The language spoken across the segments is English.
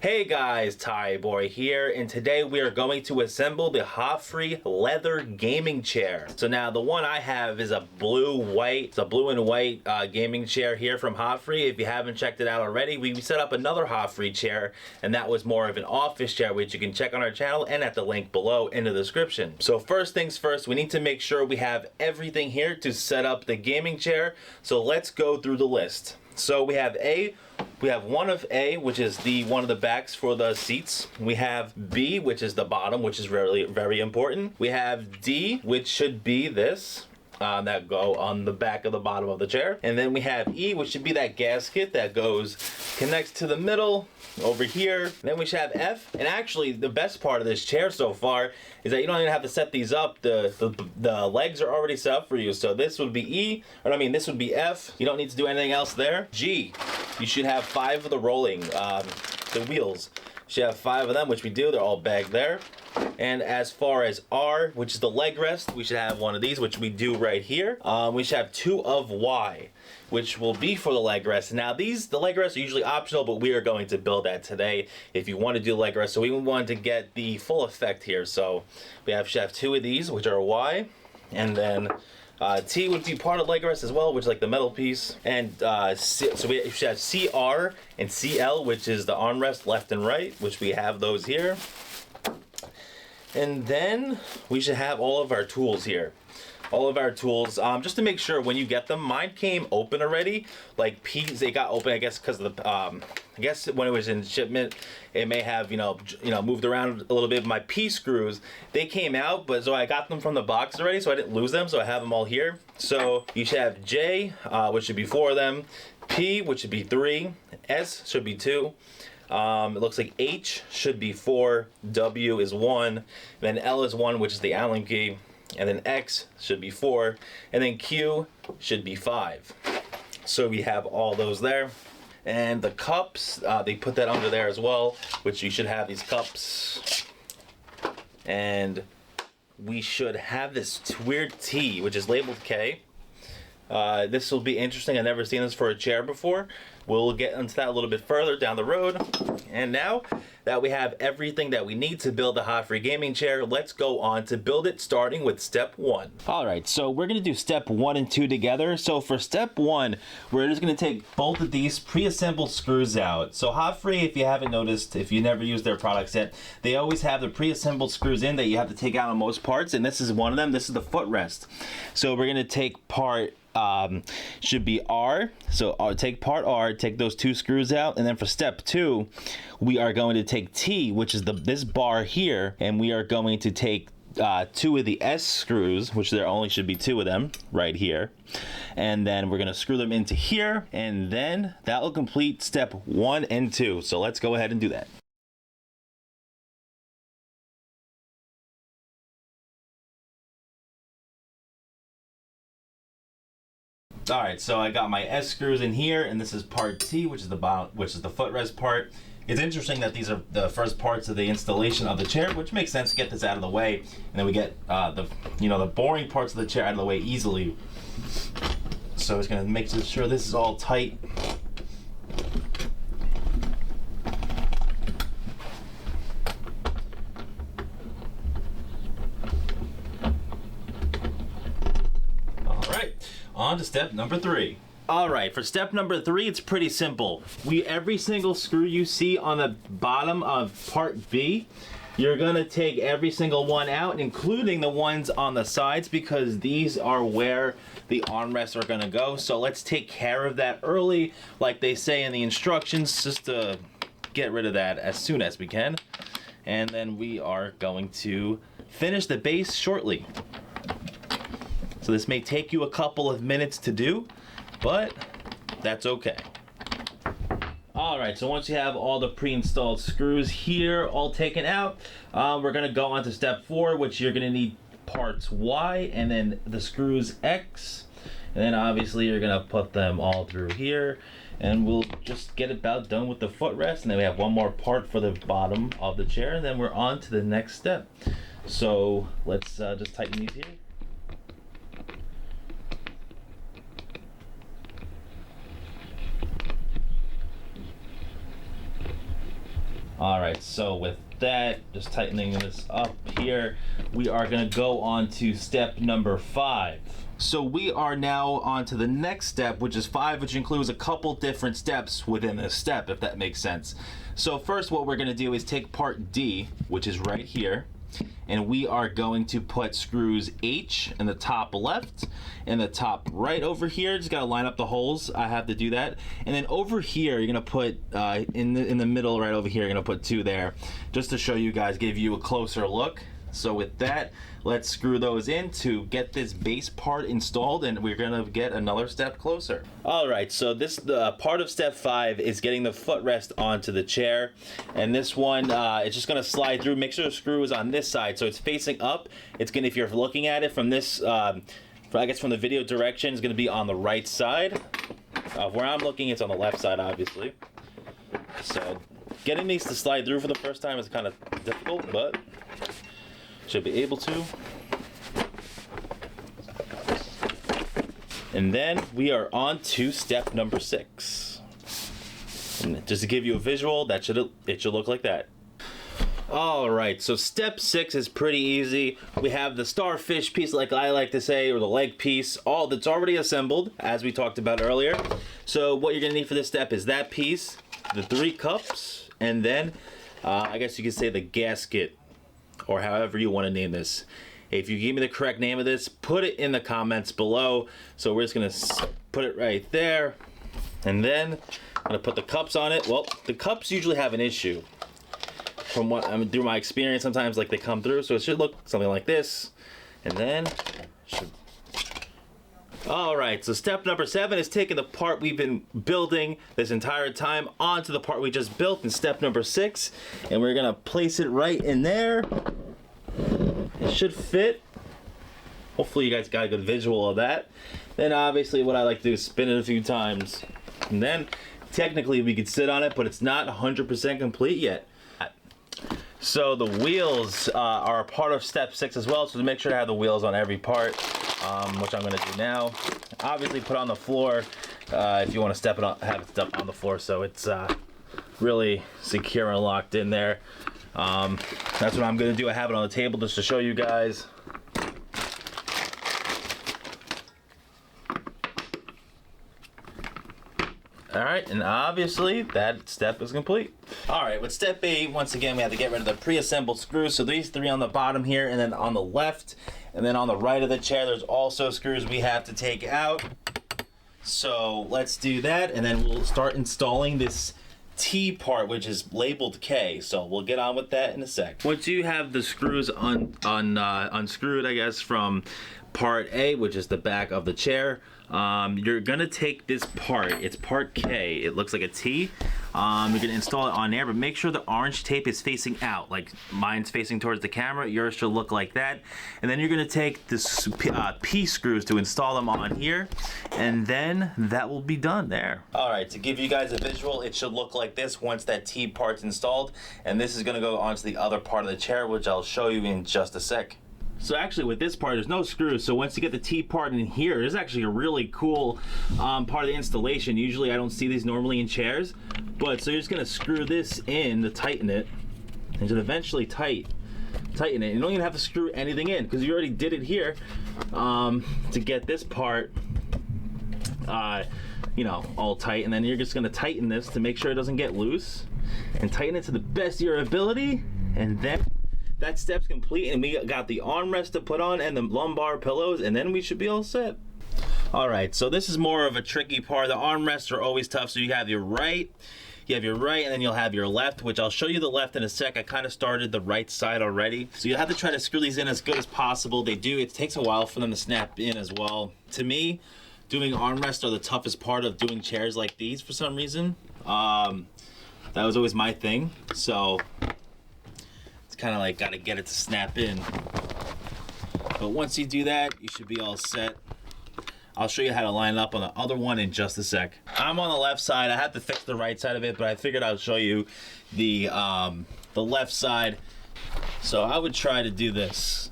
Hey guys, Ty Boy here, and today we are going to assemble the Hoffree Leather Gaming Chair. So now the one I have is a blue and white gaming chair here from Hoffree. If you haven't checked it out already, we set up another Hoffree chair, and that was more of an office chair, which you can check on our channel and at the link below in the description. So first things first, we need to make sure we have everything here to set up the gaming chair. So let's go through the list. So we have one of A, which is one of the backs for the seats. We have B, which is the bottom, which is very important. We have D, which should be this. That go on the back of the bottom of the chair. And then we have E, which should be that gasket that connects to the middle over here. And then we should have F. And actually, the best part of this chair so far is that you don't even have to set these up. The legs are already set up for you. So this would be E, this would be F. You don't need to do anything else there. G, you should have 5 of the rolling, the wheels. You should have 5 of them, which we do. They're all bagged there. And as far as R, which is the leg rest, we should have one of these, which we do right here. We should have 2 of Y, which will be for the leg rest. Now the leg rests are usually optional, but we are going to build that today if you want to do leg rest. So we want to get the full effect here. So we should have 2 of these, which are Y, and then T would be part of leg rest as well, which is like the metal piece. And so we should have CR and CL, which is the armrest left and right, which we have those here. And then we should have all of our tools here. All of our tools, just to make sure when you get them. Mine came open already, like P's. They got open, I guess, because of the, I guess when it was in shipment, it may have, moved around a little bit. My P screws, they came out, but so I got them from the box already, so I didn't lose them, so I have them all here. So you should have J, which should be 4 of them, P, which should be 3, S should be 2. It looks like H should be 4, W is 1, then L is 1, which is the Allen key, and then X should be 4, and then Q should be 5. So we have all those there. And the cups, they put that under there as well, which you should have these cups. And we should have this weird T, which is labeled K. This will be interesting. I've never seen this for a chair before. We'll get into that a little bit further down the road. And now that we have everything that we need to build the Hoffree gaming chair, let's go on to build it, starting with step 1. All right, so we're gonna do step 1 and 2 together. So for step 1, we're just gonna take both of these pre-assembled screws out. So Hoffree, if you haven't noticed, if you never used their products yet, they always have the pre-assembled screws in that you have to take out on most parts, and this is one of them. This is the footrest. So we're gonna take part should be R. So take part R, take those 2 screws out, and then for step 2, we are going to take T, which is this bar here, and we are going to take 2 of the S screws, which there only should be 2 of them right here, and then we're going to screw them into here, and then that will complete step 1 and 2. So let's go ahead and do that. All right, so I got my S screws in here, and this is part T, which is the footrest part. It's interesting that these are the first parts of the installation of the chair, which makes sense to get this out of the way, and then we get the boring parts of the chair out of the way easily. So it's gonna make sure this is all tight. On to step number 3. All right, for step number 3, it's pretty simple. Every single screw you see on the bottom of part B, you're gonna take every single one out, including the ones on the sides, because these are where the armrests are gonna go. So let's take care of that early, like they say in the instructions, just to get rid of that as soon as we can. And then we are going to finish the base shortly. So this may take you a couple of minutes to do, but that's okay. All right, so once you have all the pre-installed screws here all taken out, we're gonna go on to step 4, which you're gonna need parts Y and then the screws X. And then obviously you're gonna put them all through here, and we'll just get about done with the footrest. And then we have one more part for the bottom of the chair, and then we're on to the next step. So let's just tighten these here. All right, so with that, just tightening this up here, we are gonna go on to step number 5. So we are now on to the next step, which is 5, which includes a couple different steps within this step, if that makes sense. So first, what we're gonna do is take part D, which is right here, and we are going to put screws H in the top left and the top right over here. Just gotta line up the holes. I have to do that. And then over here, you're gonna put in the middle right over here, you're gonna put 2 there, just to show you guys, give you a closer look. So with that, let's screw those in to get this base part installed, and we're gonna get another step closer. All right, so the part of step 5 is getting the footrest onto the chair, and this one, it's just gonna slide through. Make sure the screw is on this side, so it's facing up. It's gonna, if you're looking at it from this, I guess from the video direction, it's gonna be on the right side. Where I'm looking, it's on the left side, obviously. So getting these to slide through for the first time is kind of difficult, but should be able to. And then we are on to step number 6. And just to give you a visual, it should look like that. All right, so step 6 is pretty easy. We have the starfish piece, like I like to say, or the leg piece, all that's already assembled, as we talked about earlier. So what you're gonna need for this step is that piece, the 3 cups, and then I guess you could say the gasket, or however you want to name this. If you give me the correct name of this, put it in the comments below. So we're just gonna put it right there, and then I'm gonna put the cups on it. Well, the cups usually have an issue. From what I'm through my experience, sometimes like they come through, so it should look something like this, and then should. All right, so step number 7 is taking the part we've been building this entire time onto the part we just built in step number 6, and we're gonna place it right in there. It should fit. Hopefully you guys got a good visual of that. Then obviously what I like to do is spin it a few times, and then technically we could sit on it, but it's not 100% complete yet. So the wheels are a part of step 6 as well, so to make sure to have the wheels on every part, which I'm going to do now. Obviously put on the floor if you want to have it step on the floor, so it's really secure and locked in there. That's what I'm going to do. I have it on the table just to show you guys. All right, and obviously that step is complete. All right, with step 8, once again, we have to get rid of the pre-assembled screws. So these 3 on the bottom here, and then on the left, and then on the right of the chair, there's also screws we have to take out. So let's do that, and then we'll start installing this T part, which is labeled K. So we'll get on with that in a sec. Once you have the screws unscrewed, I guess, from part A, which is the back of the chair, you're gonna take this part. It's part K. It looks like a T. You're gonna install it on there, but make sure the orange tape is facing out. Like mine's facing towards the camera, yours should look like that. And then you're gonna take this P screws to install them on here, and then that will be done there. All right, to give you guys a visual, it should look like this once that T part's installed, and this is gonna go onto the other part of the chair, which I'll show you in just a sec. So actually with this part, there's no screws, so once you get the T part in here, this is actually a really cool part of the installation. Usually I don't see these normally in chairs, but so you're just gonna screw this in to tighten it, and then eventually tighten it. You don't even have to screw anything in, because you already did it here to get this part you know, all tight, and then you're just gonna tighten this to make sure it doesn't get loose, and tighten it to the best of your ability, and then that step's complete, and we got the armrest to put on and the lumbar pillows, and then we should be all set. All right, so this is more of a tricky part. The armrests are always tough. So you have your right, and then you'll have your left, which I'll show you the left in a sec. I kind of started the right side already. So you'll have to try to screw these in as good as possible. It takes a while for them to snap in as well. To me, doing armrests are the toughest part of doing chairs like these for some reason. That was always my thing. So kind of like got to get it to snap in, but once you do that, you should be all set. I'll show you how to line it up on the other one in just a sec. I'm on the left side. I had to fix the right side of it, but I figured I'd show you the left side. So I would try to do this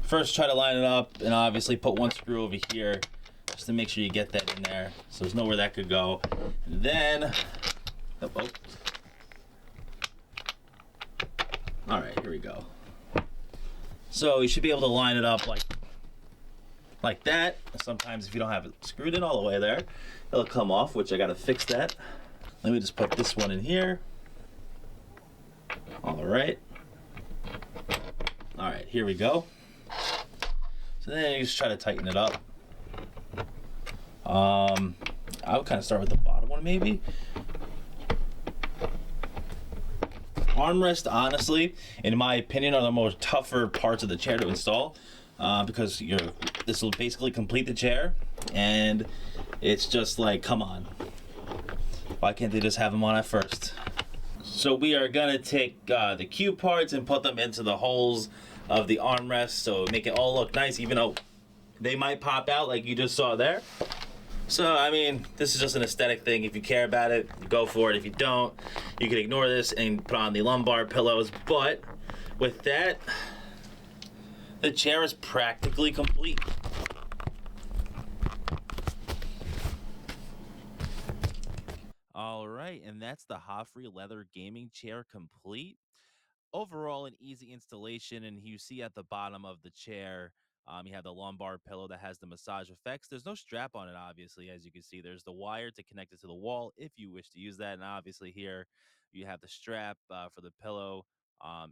first. Try to line it up, and obviously put one screw over here just to make sure you get that in there, so there's nowhere that could go. And then All right, here we go. So you should be able to line it up like that. Sometimes if you don't have it screwed in all the way there, it'll come off, which I gotta fix that. Let me just put this one in here. All right. All right, here we go. So then you just try to tighten it up. I would kind of start with the bottom one maybe. Armrest, honestly, in my opinion, are the most tougher parts of the chair to install because this will basically complete the chair, and it's just like, come on, why can't they just have them on at first? So we are gonna take the Q parts and put them into the holes of the armrest, so make it all look nice, even though they might pop out like you just saw there. So, I mean, this is just an aesthetic thing. If you care about it, go for it. If you don't, you can ignore this and put on the lumbar pillows. But with that, the chair is practically complete. All right, and that's the Hoffree Leather Gaming Chair complete. Overall, an easy installation, and you see at the bottom of the chair, you have the lumbar pillow that has the massage effects. There's no strap on it, obviously, as you can see. There's the wire to connect it to the wall if you wish to use that, and obviously here you have the strap for the pillow.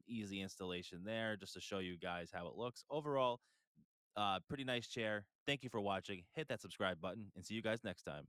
Easy installation there, just to show you guys how it looks. Overall, pretty nice chair. Thank you for watching. Hit that subscribe button, and see you guys next time.